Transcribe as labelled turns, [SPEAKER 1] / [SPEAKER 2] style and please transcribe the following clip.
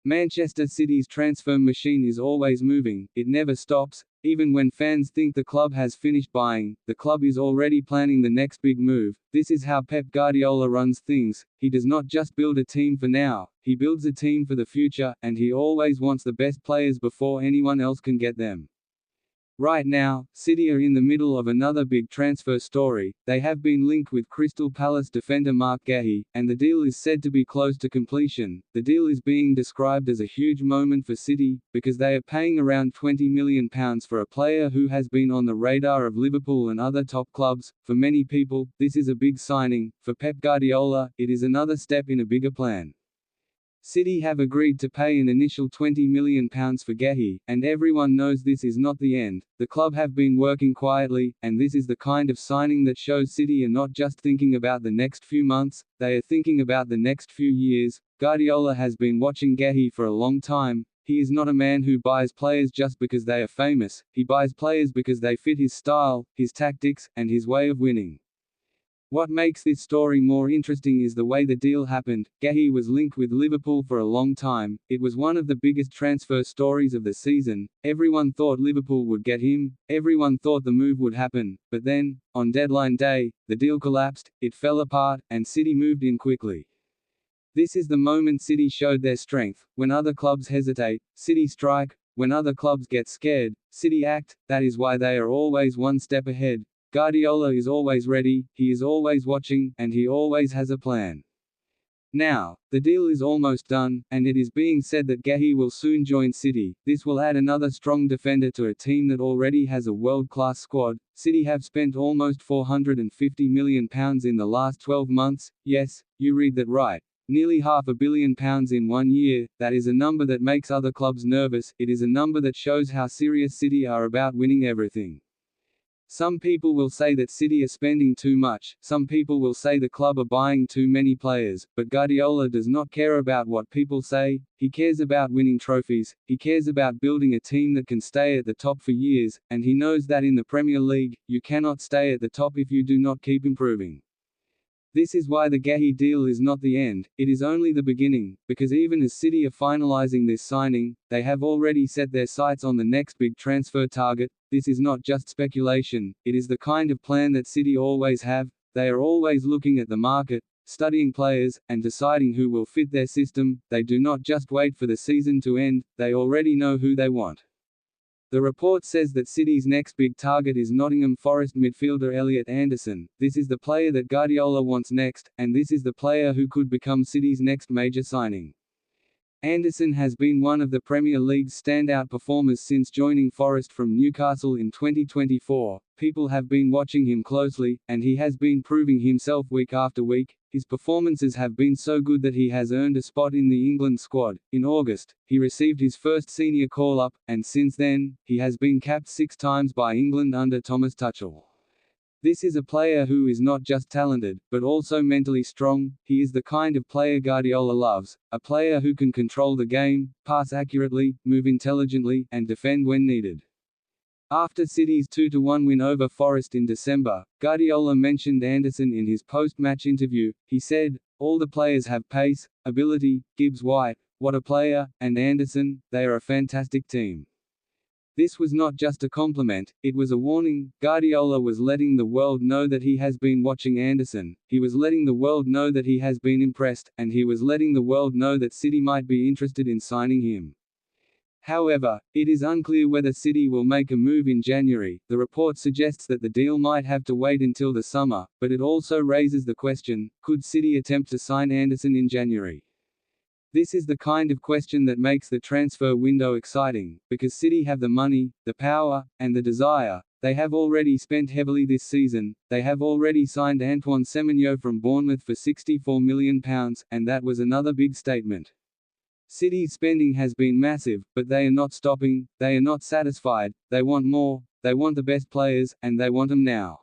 [SPEAKER 1] Manchester City's transfer machine is always moving, it never stops. Even when fans think the club has finished buying, the club is already planning the next big move. This is how Pep Guardiola runs things. He does not just build a team for now, he builds a team for the future, and he always wants the best players before anyone else can get them. Right now, City are in the middle of another big transfer story. They have been linked with Crystal Palace defender Marc Guéhi, and the deal is said to be close to completion. The deal is being described as a huge moment for City, because they are paying around £20 million for a player who has been on the radar of Liverpool and other top clubs. For many people, this is a big signing. For Pep Guardiola, it is another step in a bigger plan. City have agreed to pay an initial £20 million for Guéhi, and everyone knows this is not the end. The club have been working quietly, and this is the kind of signing that shows City are not just thinking about the next few months, they are thinking about the next few years. Guardiola has been watching Guéhi for a long time. He is not a man who buys players just because they are famous, he buys players because they fit his style, his tactics, and his way of winning. What makes this story more interesting is the way the deal happened. Guéhi was linked with Liverpool for a long time. It was one of the biggest transfer stories of the season. Everyone thought Liverpool would get him, everyone thought the move would happen, but then, on deadline day, the deal collapsed, it fell apart, and City moved in quickly. This is the moment City showed their strength. When other clubs hesitate, City strike. When other clubs get scared, City act. That is why they are always one step ahead. Guardiola is always ready, he is always watching, and he always has a plan. Now, the deal is almost done, and it is being said that Guéhi will soon join City. This will add another strong defender to a team that already has a world-class squad. City have spent almost £450 million in the last 12 months. Yes, you read that right. Nearly £500 million in 1 year. That is a number that makes other clubs nervous. It is a number that shows how serious City are about winning everything. Some people will say that City are spending too much, some people will say the club are buying too many players, but Guardiola does not care about what people say, he cares about winning trophies, he cares about building a team that can stay at the top for years, and he knows that in the Premier League, you cannot stay at the top if you do not keep improving. This is why the Guéhi deal is not the end, it is only the beginning, because even as City are finalising this signing, they have already set their sights on the next big transfer target. This is not just speculation, it is the kind of plan that City always have. They are always looking at the market, studying players, and deciding who will fit their system. They do not just wait for the season to end, they already know who they want. The report says that City's next big target is Nottingham Forest midfielder Elliot Anderson. This is the player that Guardiola wants next, and this is the player who could become City's next major signing. Anderson has been one of the Premier League's standout performers since joining Forest from Newcastle in 2024. People have been watching him closely, and he has been proving himself week after week. His performances have been so good that he has earned a spot in the England squad. In August, he received his first senior call-up, and since then, he has been capped 6 times by England under Thomas Tuchel. This is a player who is not just talented, but also mentally strong. He is the kind of player Guardiola loves, a player who can control the game, pass accurately, move intelligently, and defend when needed. After City's 2-1 win over Forest in December, Guardiola mentioned Anderson in his post-match interview. He said, "All the players have pace, ability, Gibbs White, what a player, and Anderson, they are a fantastic team." This was not just a compliment, it was a warning. Guardiola was letting the world know that he has been watching Anderson, he was letting the world know that he has been impressed, and he was letting the world know that City might be interested in signing him. However, it is unclear whether City will make a move in January. The report suggests that the deal might have to wait until the summer, but it also raises the question, could City attempt to sign Anderson in January? This is the kind of question that makes the transfer window exciting, because City have the money, the power, and the desire. They have already spent heavily this season. They have already signed Antoine Semenyo from Bournemouth for £64 million, and that was another big statement. City's spending has been massive, but they are not stopping, they are not satisfied, they want more, they want the best players, and they want them now.